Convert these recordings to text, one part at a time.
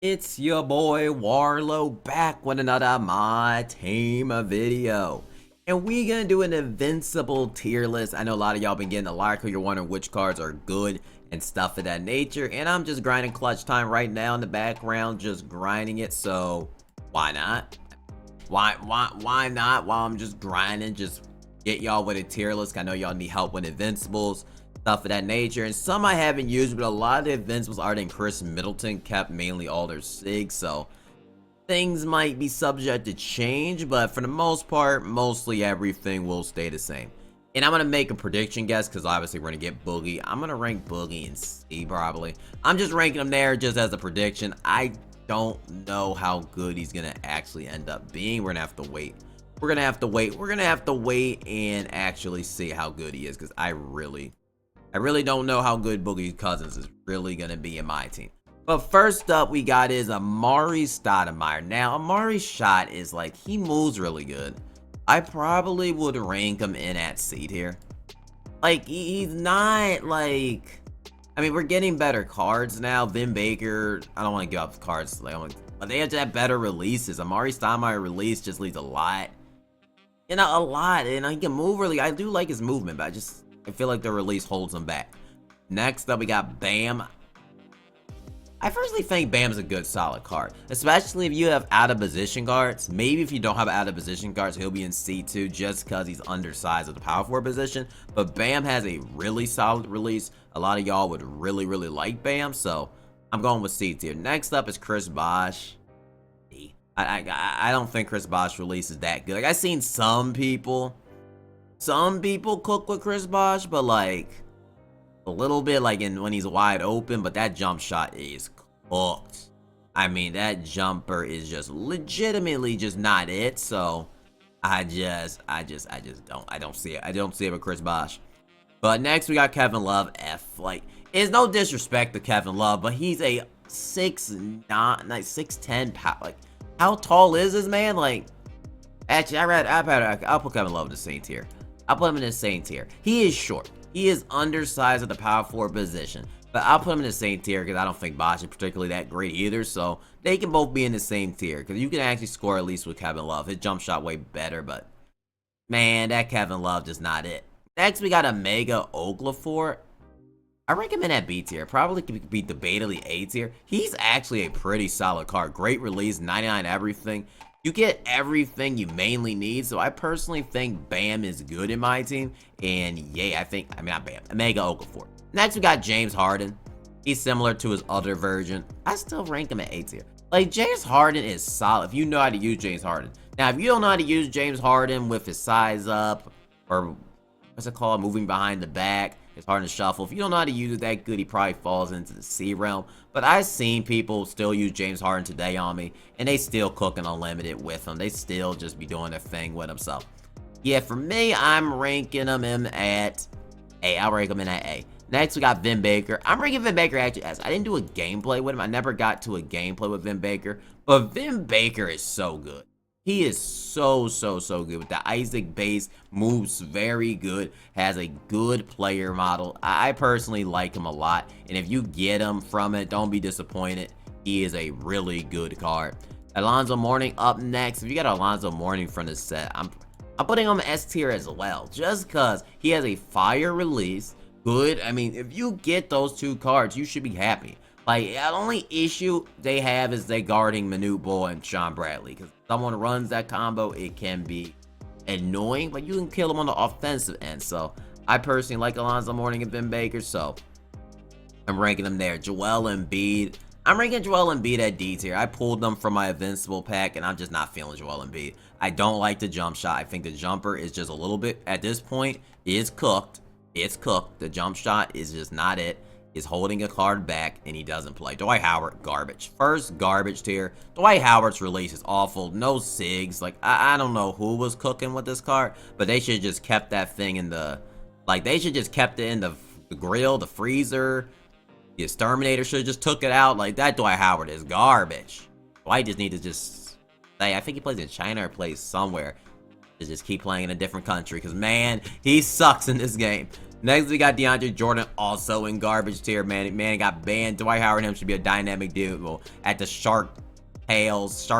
It's your boy Warlow back with another My Team video. And we gonna do an Invincible tier list. I know a lot of y'all been getting a lot because you're wondering which cards are good and stuff of that nature. And I'm just grinding clutch time right now in the background, just grinding it. So why not? Why not? While I'm just grinding, just get y'all with a tier list. I know y'all need help with Invincibles, stuff of that nature, and some I haven't used, but a lot of the Invincibles are in Chris Middleton kept mainly all their SIGs, so things might be subject to change, but for the most part, mostly everything will stay the same. And I'm gonna make a prediction guess because obviously we're gonna get Boogie. I'm gonna rank Boogie in C probably. I'm just ranking him there just as a prediction. I don't know how good he's gonna actually end up being. We're gonna have to wait. We're gonna have to wait and actually see how good he is because I really don't know how good Boogie Cousins is really going to be in my team. But first up, we got is Amari Stoudemire. Now, Amari's shot is like, he moves really good. I probably would rank him in at C tier. Like, he's not like... I mean, we're getting better cards now. Vin Baker, I don't want to give up cards. But they have to have better releases. Amari Stoudemire release just leads a lot. You know, a lot. And he can move really... I do like his movement, but I feel like the release holds him back. Next up, we got Bam. I personally think Bam's a good, solid card. Especially if you have out-of-position guards. Maybe if you don't have out-of-position guards, he'll be in C2 just because he's undersized at the power forward position. But Bam has a really solid release. A lot of y'all would really like Bam. So, I'm going with C tier. Next up is Chris Bosh. I don't think Chris Bosh release is that good. Like, I've seen some people cook with Chris Bosh, but like a little bit like when he's wide open, but that jump shot is cooked. I mean, that jumper is just legitimately just not it. So I don't see it. I don't see it with Chris Bosh. But next we got Kevin Love F. Like, it's no disrespect to Kevin Love, but he's a 6'9", like 6'10" pound. Like, how tall is this man? Like, actually, I'll put Kevin Love in the same tier. I'll put him in the same tier. He is short. He is undersized at the power forward position. But I'll put him in the same tier because I don't think Bosh is particularly that great either. So they can both be in the same tier because you can actually score at least with Kevin Love. His jump shot way better, but man, that Kevin Love just not it. Next, we got Omega Okafor. I rank him in at B tier. Probably could be debatably A tier. He's actually a pretty solid card. Great release, 99 everything. You get everything you mainly need, so I personally think Bam is good in my team, and yeah, not Bam, Omega Okafor. Next, we got James Harden. He's similar to his other version. I still rank him at A tier. Like, James Harden is solid if you know how to use James Harden. Now, if you don't know how to use James Harden with his size up, or what's it called, moving behind the back, it's hard to shuffle. If you don't know how to use it that good, he probably falls into the C realm. But I've seen people still use James Harden today on me, and they still cooking unlimited with him. They still just be doing their thing with him. So, yeah, for me, I'm ranking him at A. I'll rank him in at A. Next, we got Vin Baker. I'm ranking Vin Baker actually as I didn't do a gameplay with him. I never got to a gameplay with Vin Baker, but Vin Baker is so good. He is so good with the Isaac base, moves very good, has a good player model. I personally like him a lot, and if you get him from it, don't be disappointed. He is a really good card. Alonzo Mourning up next. If you got Alonzo Mourning from the set, I'm putting him S tier as well, just because he has a fire release. Good. I mean, if you get those two cards, you should be happy. Like, the only issue they have is they guarding Manute Bol and Sean Bradley. Because if someone runs that combo, it can be annoying. But you can kill them on the offensive end. So, I personally like Alonzo Mourning and Vin Baker. So, I'm ranking them there. Joel Embiid. I'm ranking Joel Embiid at D tier. I pulled them from my Invincible pack. And I'm just not feeling Joel Embiid. I don't like the jump shot. I think the jumper is just a little bit, at this point, is cooked. It's cooked. The jump shot is just not it. Is holding a card back, and he doesn't play. Dwight Howard, garbage. First garbage tier. Dwight Howard's release is awful. No SIGs. Like, I don't know who was cooking with this card, but they should have just kept that thing in the... Like, they should just kept it in the grill, the freezer. The exterminator should have just took it out. Like, that Dwight Howard is garbage. Dwight just needs to just... I think he plays in China or plays somewhere. To just keep playing in a different country, because, man, he sucks in this game. Next, we got DeAndre Jordan, also in garbage tier, man. Man got banned. Dwight Howard and him should be a dynamic duo at the Shark Tales,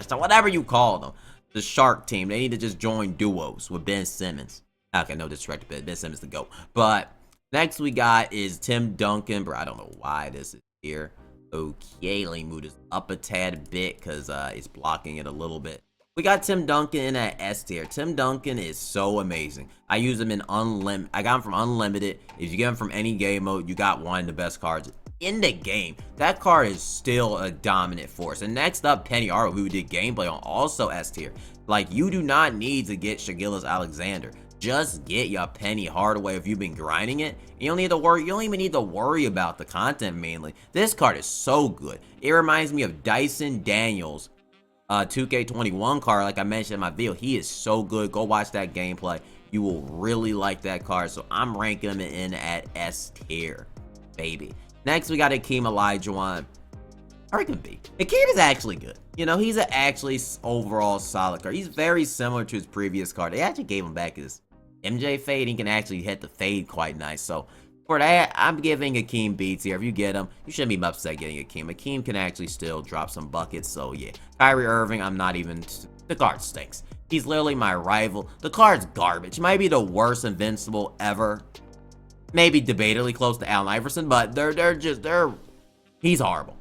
whatever you call them. The Shark team. They need to just join duos with Ben Simmons. Okay, no disrespect to Ben Simmons the GOAT. But next we got is Tim Duncan. Bro, I don't know why this is here. Okay, let me move this up a tad bit because it's blocking it a little bit. We got Tim Duncan in at S tier. Tim Duncan is so amazing. I use him in Unlimited. I got him from Unlimited. If you get him from any game mode, you got one of the best cards in the game. That card is still a dominant force. And next up, Penny Hardaway, who did gameplay on also S tier. Like, you do not need to get Shai Alexander. Just get your Penny Hardaway if you've been grinding it. You don't need to worry. You don't even need to worry about the content mainly. This card is so good. It reminds me of Dyson Daniels. 2K21 card, like I mentioned in my video. He is so good. Go watch that gameplay. You will really like that card. So I'm ranking him in at S tier, baby. Next, we got Hakeem Olajuwon. I reckon B. Hakeem is actually good. You know, he's an actually overall solid card. He's very similar to his previous card. They actually gave him back his MJ fade. He can actually hit the fade quite nice. So for that, I'm giving Hakeem B tier. If you get him, you shouldn't be upset getting Hakeem. Hakeem can actually still drop some buckets. So yeah, Kyrie Irving, I'm not even. The card stinks. He's literally my rival. The card's garbage. Might be the worst Invincible ever. Maybe debatably close to Allen Iverson, but he's horrible.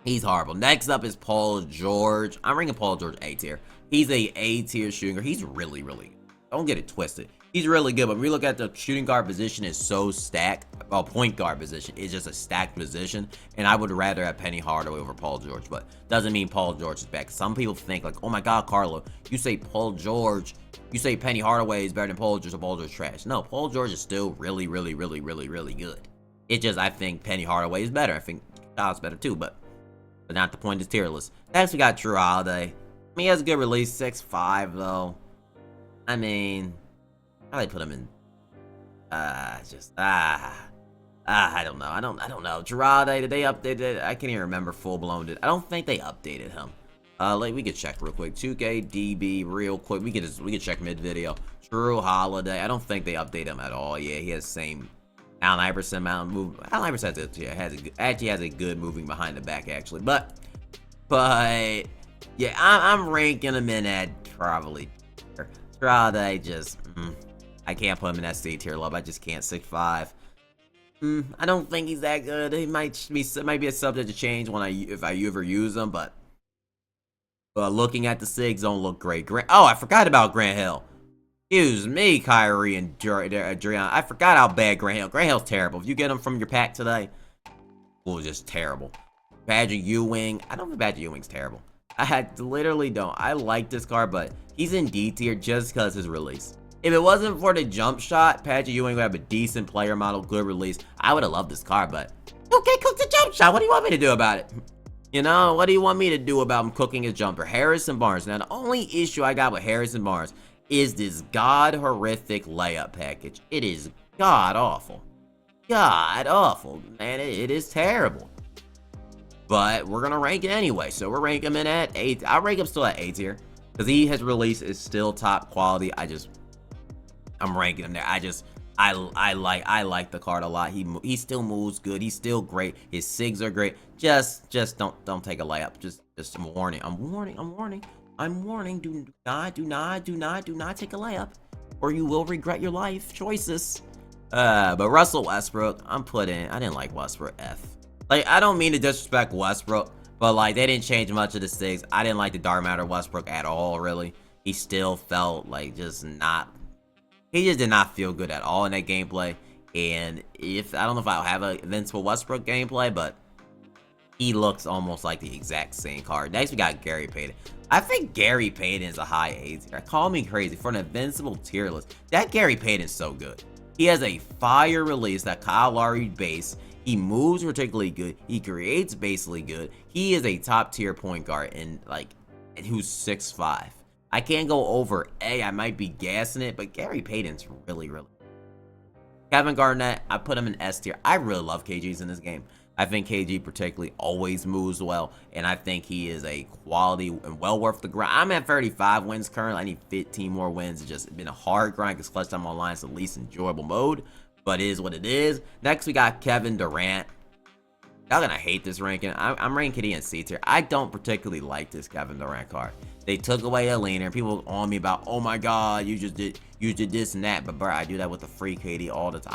He's horrible. Next up is Paul George. I'm ranking Paul George A tier. He's a tier shooter. He's really, really good. Don't get it twisted. He's really good, but when we look at the shooting guard position, is so stacked. Well, point guard position is just a stacked position, and I would rather have Penny Hardaway over Paul George, but doesn't mean Paul George is back. Some people think like, oh my God, Carlo, you say Paul George, you say Penny Hardaway is better than Paul George, so Paul George is trash. No, Paul George is still really, really, really, really, really good. It just, I think Penny Hardaway is better. I think Kyle's better too, but not the point of this tier list. Next, we got Drew Holiday. I mean, he has a good release, 6'5", though. I mean, how do they put him in? I don't know. I don't know. Drew Holiday, did they update it? I can't even remember full blown. I don't think they updated him. Like we could check real quick. 2K DB real quick. We could check mid video. Drew Holiday. I don't think they update him at all. Yeah, he has the same Allen Iverson amount of move. Allen Iverson actually has a good moving behind the back actually. But yeah, I'm ranking him in at probably. Drew Holiday just. I can't put him in SC tier level. I just can't. 6'5". I don't think he's that good. He might be a subject to change if I ever use him, but looking at the SIGs don't look great. Oh, I forgot about Grant Hill. Excuse me, Kyrie and Adrian. I forgot how bad Grant Hill. Grant Hill's terrible. If you get him from your pack today, just terrible. Badger Ewing. I don't think Badger Ewing's terrible. I literally don't. I like this card, but he's in D tier just because his release. If it wasn't for the jump shot, Patrick Ewing would have a decent player model, good release. I would have loved this card, but okay, cook the jump shot. What do you want me to do about it? You know, what do you want me to do about him cooking his jumper? Harrison Barnes. Now, the only issue I got with Harrison Barnes is this god horrific layup package. It is god awful. God awful, man. It is terrible. But we're gonna rank it anyway, so we're ranking him in at 8. I rank him still at A tier because his release is still top quality. I'm ranking him there. I like the card a lot. He still moves good. He's still great. His SIGs are great. Just don't take a layup. Just a warning. I'm warning. Do not take a layup, or you will regret your life choices. But Russell Westbrook, I didn't like Westbrook F. Like, I don't mean to disrespect Westbrook, but like they didn't change much of the SIGs. I didn't like the dark matter Westbrook at all. Really, he still felt like he just did not feel good at all in that gameplay. And I don't know if I'll have a Invincible Westbrook gameplay, but he looks almost like the exact same card. Next, we got Gary Payton. I think Gary Payton is a high A tier. Call me crazy for an Invincible tier list. That Gary Payton is so good. He has a fire release, that Kyle Lowry base. He moves particularly good. He creates basically good. He is a top tier point guard and who's 6'5". I can't go over A. I might be gassing it, but Gary Payton's really, really. Kevin Garnett, I put him in S tier. I really love KGs in this game. I think KG particularly always moves well, and I think he is a quality and well worth the grind. I'm at 35 wins currently. I need 15 more wins. It's just been a hard grind because clutch time online is the least enjoyable mode, but it is what it is. Next, we got Kevin Durant. Y'all gonna hate this ranking. I'm ranking KD in C tier. I don't particularly like this Kevin Durant card. They took away a leaner. People on me about, oh my god, you did this and that. But bro, I do that with the free KD all the time.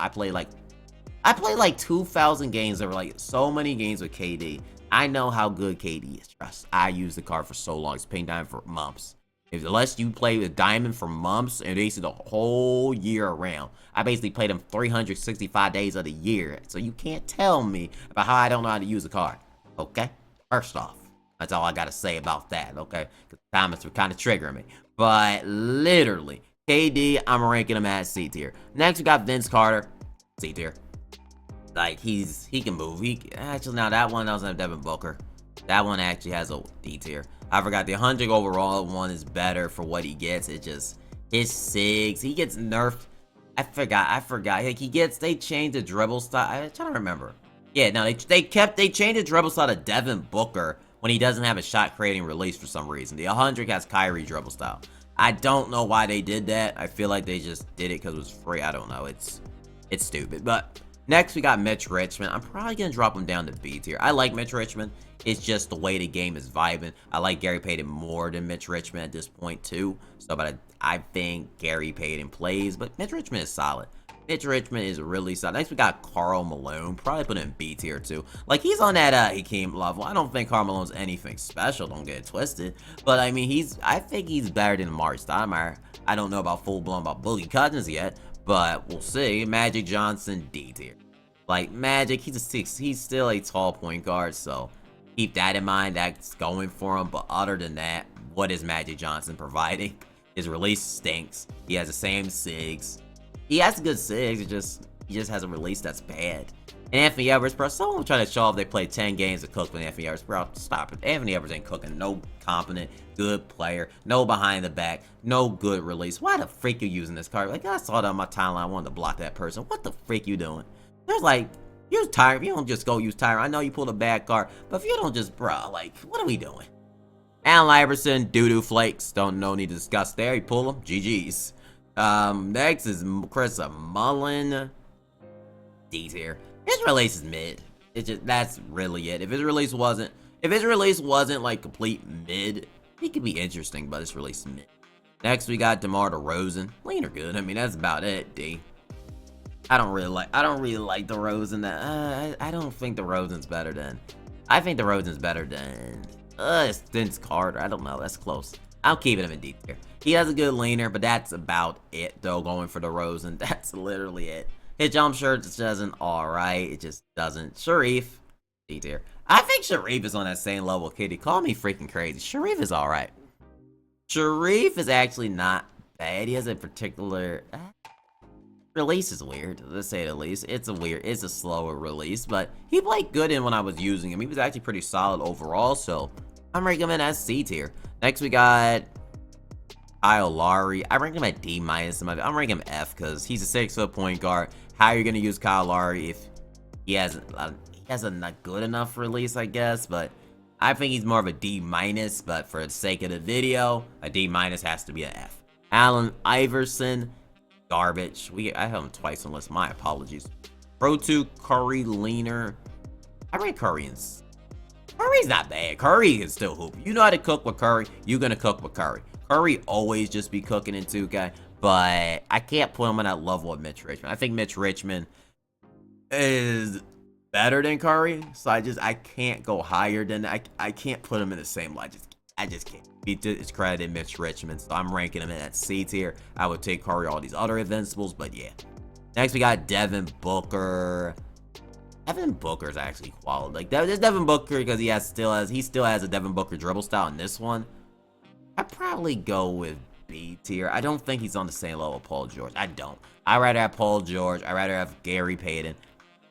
I play like 2,000 games over like so many games with KD. I know how good KD is. Trust. I use the card for so long. It's paying diamond for months. Unless you play with diamond for months and basically the whole year around. I basically played them 365 days of the year. So you can't tell me about how I don't know how to use a card. Okay? First off. That's all I gotta say about that, okay? Because the comments were kind of triggering me. But literally, KD, I'm ranking him at C tier. Next, we got Vince Carter, C tier. Like, he can move. Actually, now that one, was Devin Booker. That one actually has a D tier. I forgot the 100 overall one is better for what he gets. It just, his SIGs, he gets nerfed. I forgot. Like, they changed the dribble style. I'm trying to remember. Yeah, no, they changed the dribble style to Devin Booker when he doesn't have a shot creating release for some reason. The 100 has Kyrie dribble style. I don't know why they did that. I feel like they just did it because it was free. I don't know. It's stupid. But next we got Mitch Richmond. I'm probably gonna drop him down to B tier. I like Mitch Richmond. It's just the way the game is vibing. I like Gary Payton more than Mitch Richmond at this point too. So, but I think Gary Payton plays, but Mitch Richmond is solid. Mitch Richmond is really solid. Next, we got Karl Malone. Probably put him in B tier too. Like, he's on that Hakeem level. I don't think Karl Malone's anything special. Don't get it twisted. But I mean, I think he's better than Amari Stoudemire. I don't know about full blown about Boogie Cousins yet, but we'll see. Magic Johnson, D tier. Like, Magic, he's still a tall point guard, so keep that in mind. That's going for him. But other than that, what is Magic Johnson providing? His release stinks. He has the same SIGs. He has good SIGs, he just has a release that's bad. And Anthony Edwards, bro, someone trying to show off they played 10 games of Cook with Anthony Edwards. Bro, stop it. Anthony Edwards ain't cooking. No competent, good player. No behind the back. No good release. Why the freak you using this card? Like, I saw that on my timeline. I wanted to block that person. What the freak you doing? There's like, use Tyre. If you don't just go use Tyre, I know you pulled a bad card. But if you don't just, bro, like, what are we doing? Allen Iverson, doo-doo flakes. No need to discuss there. You pull them. GG's. Next is Chris Mullen. D tier. His release is mid. That's really it. If his release wasn't like complete mid, he could be interesting, but his release is mid. Next we got DeMar DeRozan. Leaner good. I mean, that's about it, D. I don't really like DeRozan. I don't think DeRozan's better than. I think DeRozan's better than Vince Carter. I don't know. That's close. I'll keep him in D tier. He has a good leaner, but that's about it, though, going for DeRozan. That's literally it. His jump shot just doesn't alright. It just doesn't. Sharif, D tier. I think Sharif is on that same level, Kitty. Call me freaking crazy. Sharif is alright. Sharif is actually not bad. He has a particular... release is weird, to say the least. It's a slower release, but he played good in when I was using him. He was actually pretty solid overall, so I'm ranking him in as C tier. Next, we got Kyle Lowry. I rank him at D-. I'm ranking him F because he's a 6-foot point guard. How are you going to use Kyle Lowry if he has a not good enough release, I guess, but I think he's more of a D-, but for the sake of the video, a D- has to be an F. Allen Iverson, garbage. I have him twice on the list. My apologies. Pro 2, Curry, leaner. I rank Curry in. Curry's not bad. Curry can still hoop. You know how to cook with Curry, you're going to cook with Curry. Curry always just be cooking in 2K, but I can't put him on that level of Mitch Richmond. I think Mitch Richmond is better than Curry, so I can't go higher than that. I can't put him in the same light. I just can't. He discredited Mitch Richmond, so I'm ranking him in at C tier. I would take Curry all these other Invincibles, but yeah. Next, we got Devin Booker. Devin Booker's actually quality. Like, there's Devin Booker because he still has a Devin Booker dribble style in this one. I'd probably go with B tier. I don't think he's on the same level of Paul George. I don't. I'd rather have Paul George. I'd rather have Gary Payton.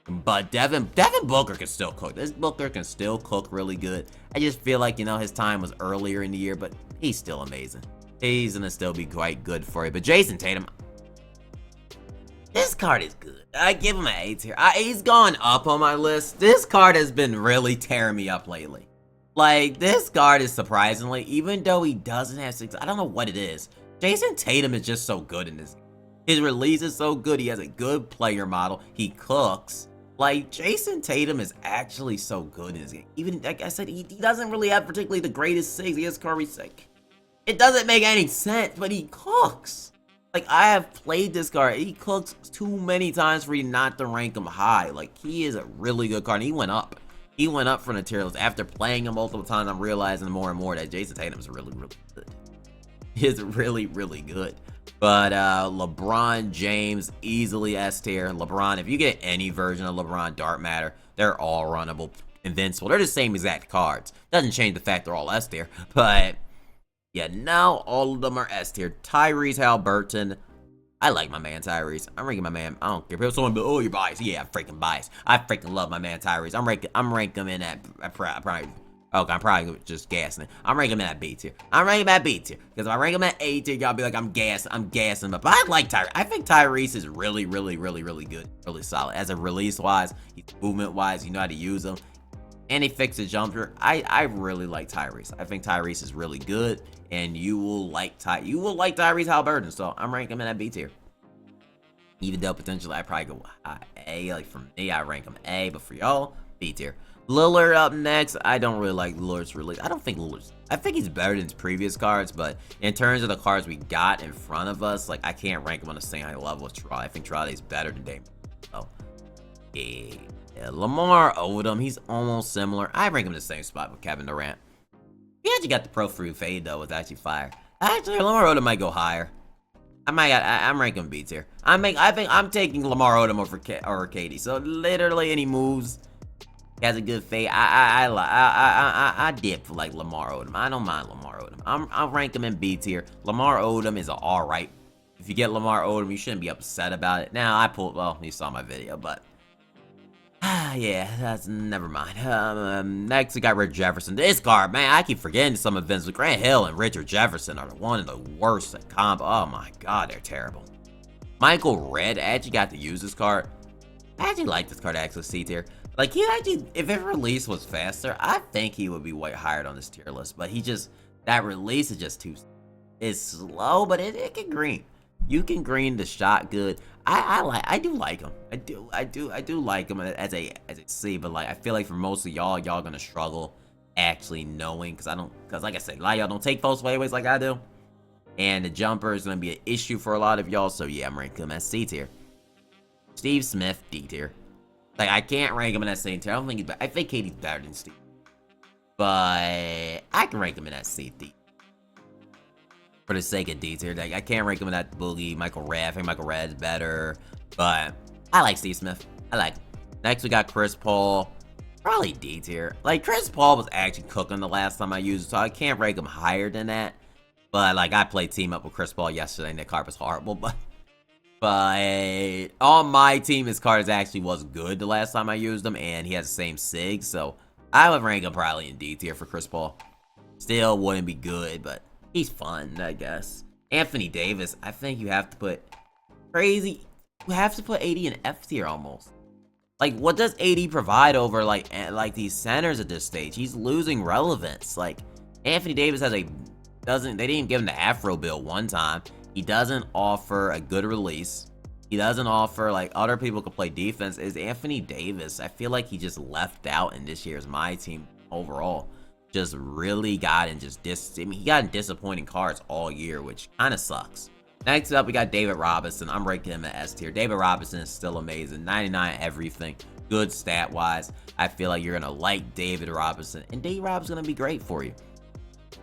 But Devin Booker can still cook. This Booker can still cook really good. I just feel like, his time was earlier in the year, but he's still amazing. He's going to still be quite good for you. But Jason Tatum, This card is good. I give him an A tier. He's gone up on my list. This card has been really tearing me up lately. Like, this card is surprisingly, even though he doesn't have 6, I don't know what it is. Jason Tatum is just so good in this game. His release is so good. He has a good player model. He cooks. Like, Jason Tatum is actually so good in this game. Even, like I said, he doesn't really have particularly the greatest 6. He has Curry 6. It doesn't make any sense, but he cooks. Like, I have played this card. He cooks too many times for you not to rank him high. Like, he is a really good card. And he went up. He went up from the tier list. After playing him multiple times, I'm realizing more and more that Jason Tatum is really, really good. He is really, really good. But LeBron James, easily S tier. LeBron, if you get any version of LeBron Dark Matter, they're all runnable. Invincible. They're the same exact cards. Doesn't change the fact they're all S tier. But yeah, now all of them are S tier. Tyrese Haliburton. I like my man Tyrese. I'm ranking my man. I don't care. People someone be, oh, you're biased. Yeah, I'm freaking biased. I freaking love my man Tyrese. I'm ranking him in at probably. Okay, I'm probably just gassing it. I'm ranking him at B tier. I'm ranking him at B tier. Because if I rank him at A tier, y'all be like, I'm gassing him. But I like Tyrese. I think Tyrese is really, really, really, really good. Really solid. As a release-wise, he's movement-wise, you know how to use him. And he fixed the jumper. I really like Tyrese. I think Tyrese is really good. And you will like Tyrese Haliburton. So I'm ranking him in at B tier. Even though potentially I probably go A. Like for me, I rank him A. But for y'all, B tier. Lillard up next. I don't really like Lillard's release. I think he's better than his previous cards, but in terms of the cards we got in front of us, like I can't rank him on the same high level as Trolley. I think Trolley is better than Dame. So, yeah. Lamar Odom, he's almost similar. I rank him in the same spot with Kevin Durant. He actually got the Pro Free Fade though, was actually fire. Actually, Lamar Odom might go higher. I'm ranking him B tier. I think I'm taking Lamar Odom over KD. So literally any moves. He has a good fade. I dip for like Lamar Odom. I don't mind Lamar Odom. I'll rank him in B tier. Lamar Odom is alright. If you get Lamar Odom, you shouldn't be upset about it. Now well, you saw my video, but yeah, that's never mind. Next we got Richard Jefferson. This card, man, I keep forgetting some events. Grant Hill and Richard Jefferson are one of the worst at combo. Oh my god, they're terrible. Michael Redd, I actually got to use this card. I actually like this card actually C tier. Like, he actually, if his release was faster, I think he would be way higher on this tier list. But that release is just it's slow, but it can green. You can green the shot good. I do like him. I do like him as a C, but like, I feel like for most of y'all gonna struggle actually knowing, because like I said, a lot of y'all don't take false fadeaways like I do. And the jumper is gonna be an issue for a lot of y'all, so yeah, I'm ranking him as C tier. Steve Smith, D tier. Like, I can't rank him in that same tier. I don't think he's better. I think KD's better than Steve. But I can rank him in that C, D. For the sake of D tier. Like, I can't rank him in that Boogie, Michael Redd. I think Michael Redd's better. But I like Steve Smith. I like him. Next, we got Chris Paul. Probably D tier. Like, Chris Paul was actually cooking the last time I used it, so I can't rank him higher than that. But, like, I played team up with Chris Paul yesterday, and that card was horrible, but on my team, his cards actually was good the last time I used him, and he has the same sig, so I would rank him probably in D tier for Chris Paul. Still wouldn't be good, but he's fun, I guess. Anthony Davis, I think you have to put you have to put AD in F tier almost. Like, what does AD provide over like these centers at this stage? He's losing relevance. Like, Anthony Davis they didn't give him the Afro build one time. He doesn't offer a good release. He doesn't offer, like, other people could play defense. Is Anthony Davis. I feel like he just left out in this year's MyTEAM overall. Just really got in he got in disappointing cards all year, which kind of sucks. Next up, we got David Robinson. I'm ranking him at S tier. David Robinson is still amazing. 99 everything. Good stat-wise. I feel like you're going to like David Robinson. And David Rob's going to be great for you.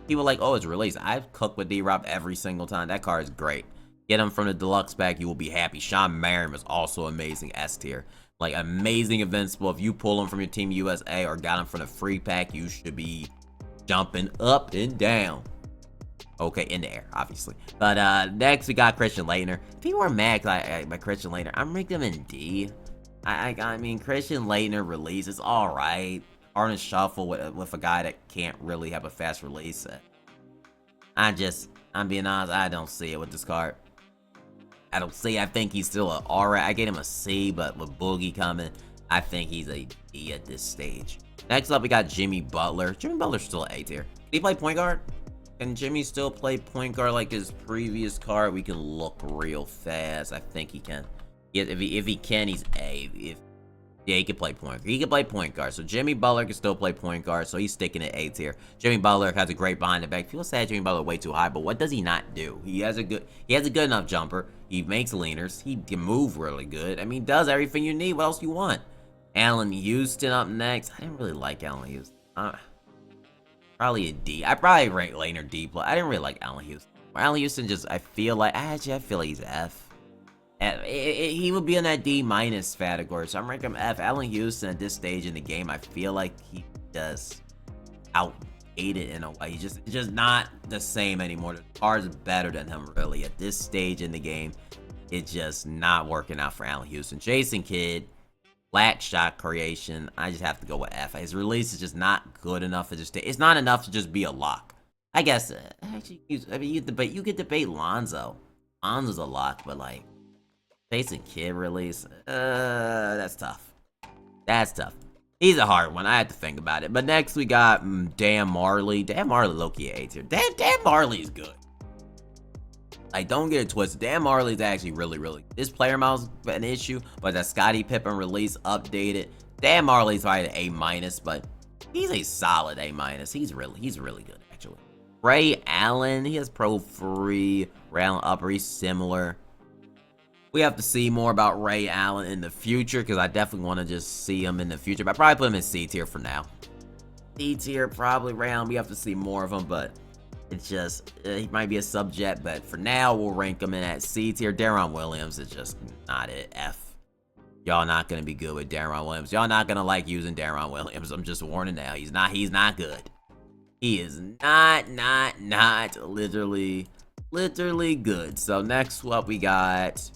People like, oh, it's released. I've cooked with D-Rob every single time. That card is great. Get him from the deluxe pack, you will be happy. Sean Merriam is also amazing S tier. Like, amazing Invincible. If you pull him from your Team USA or got him from the free pack, you should be jumping up and down. Okay, in the air, obviously. But next, we got Christian Laettner. People are mad by Christian Laettner. I'm ranking him in D. I mean, Christian Laettner release is alright. Artist Shuffle with a guy that can't really have a fast release. I'm being honest, I don't see it with this card. I don't see. I think he's still a alright. I get him a C, but with Boogie coming, I think he's a D at this stage. Next up, we got Jimmy Butler. Jimmy Butler's still A tier. Can he play point guard? Can Jimmy still play point guard like his previous card? We can look real fast. I think he can. Yeah, if he can, he's A. Yeah, he can play point guard. He can play point guard. So Jimmy Butler can still play point guard. So he's sticking at A tier. Jimmy Butler has a great behind the back. People say Jimmy Butler way too high, but what does he not do? He has a good enough jumper. He makes leaners. He can move really good. I mean, he does everything you need. What else you want? Allen Houston up next. I didn't really like Allen Houston. Probably a D. I probably rank laner D+. I didn't really like Allen Houston. Allen Houston just, I feel like he's F. He would be in that D- category, so I'm ranking him F. Allen Houston at this stage in the game, I feel like he does outdate it in a way. He's just not the same anymore. The card's better than him, really. At this stage in the game, it's just not working out for Allen Houston. Jason Kidd, flat shot creation, I just have to go with F. His release is just not good enough. It's not enough to just be a lock. I guess, actually, I mean, you could debate Lonzo. Lonzo's a lock, but like, Jason Kidd release, that's tough. That's tough. He's a hard one. I had to think about it. But next we got Dan Marley. Dan Marley low-key A tier. Dan Marley is good. Like, don't get it twisted. Dan Marley's actually really good. This player mouse an issue, but that Scottie Pippen release updated. Dan Marley's probably an A-, but he's a solid A-. He's really good, actually. Ray Allen, he has Pro 3. Ray Allen upper, he's similar. We have to see more about Ray Allen in the future, because I definitely want to just see him in the future. But I probably put him in C tier for now. D tier, probably Ray Allen. We have to see more of him, but it's just, he might be a subject. But for now, we'll rank him in at C tier. Deron Williams is just not at F. Y'all not going to be good with Deron Williams. Y'all not going to like using Deron Williams. I'm just warning now. He's not good. He is not literally good. So next up, we got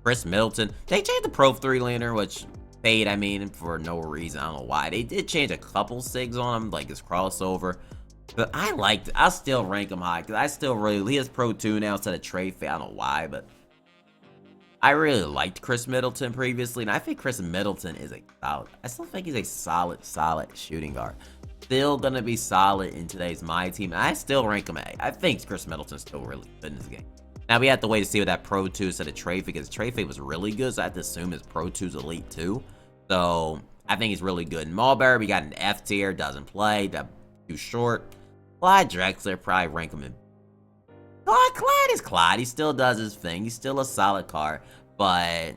Chris Middleton. They changed the Pro 3 laner, which fade, I mean, for no reason. I don't know why. They did change a couple sigs on him, like his crossover. But I'll still rank him high, because he has Pro 2 now instead of trade fade. I don't know why, but I really liked Chris Middleton previously, and I think Chris Middleton is I still think he's a solid shooting guard. Still gonna be solid in today's MyTEAM, and I still rank him A. I think Chris Middleton's still really good in this game. Now, we have to wait to see what that Pro 2 instead of trade fade, because trade fade was really good, so I have to assume his Pro 2's Elite 2. So, I think he's really good. In Mulberry, we got an F tier, doesn't play, too short. Clyde Drexler, probably rank him in. Clyde is Clyde. He still does his thing. He's still a solid card, but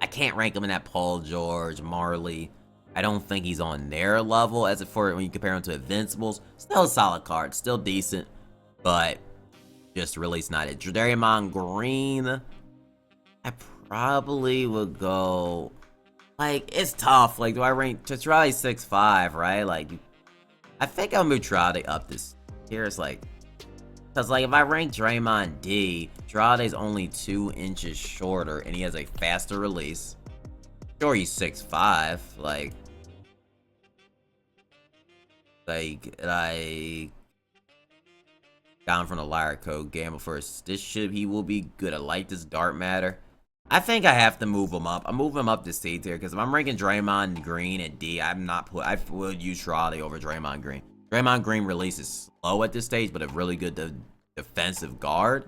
I can't rank him in that Paul George, Marley. I don't think he's on their level as for when you compare him to Invincibles. Still a solid card, still decent, but just release not it. Draymond Green, I probably would go, like, it's tough. Like, do I rank Trade 6'5", right? Like, I think I'll move Trade up this here. It's like, because, like, if I rank Draymond D, Trade's only 2 inches shorter, and he has a faster release. Sure, he's 6'5", like, down from the Liar Code Gamble first. He will be good. I like this Dark Matter. I think I have to move him up. I'm moving him up to C tier, because if I'm ranking Draymond Green at D, I would use Trade over Draymond Green. Draymond Green release is slow at this stage, but a really good defensive guard.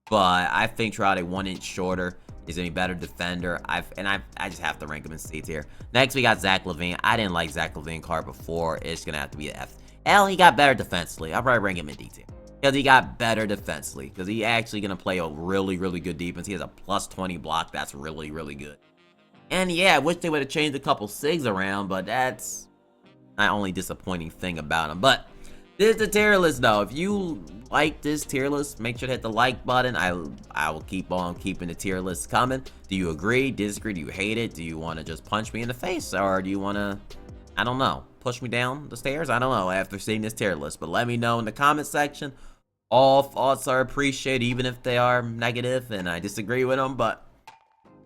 But I think Trade 1 inch shorter is a better defender. I just have to rank him in C tier. Next, we got Zach LaVine. I didn't like Zach LaVine card before. It's gonna have to be an F. L, he got better defensively. I'll probably rank him in D tier, because he got better defensively. Because he actually gonna play a really good defense. He has a +20 block. That's really good. And yeah, I wish they would have changed a couple sigs around, but that's my only disappointing thing about him. But this is the tier list, though. If you like this tier list, make sure to hit the like button. I will keep on keeping the tier list coming. Do you agree, disagree, do you hate it? Do you want to just punch me in the face, or do you want to, I don't know, push me down the stairs? I don't know after seeing this tier list, but let me know in the comment section. All thoughts are appreciated, even if they are negative and I disagree with them, but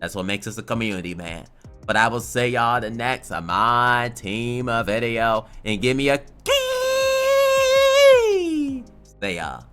that's what makes us a community, man. But I will see y'all the next MyTEAM video, and give me a key. Stay up.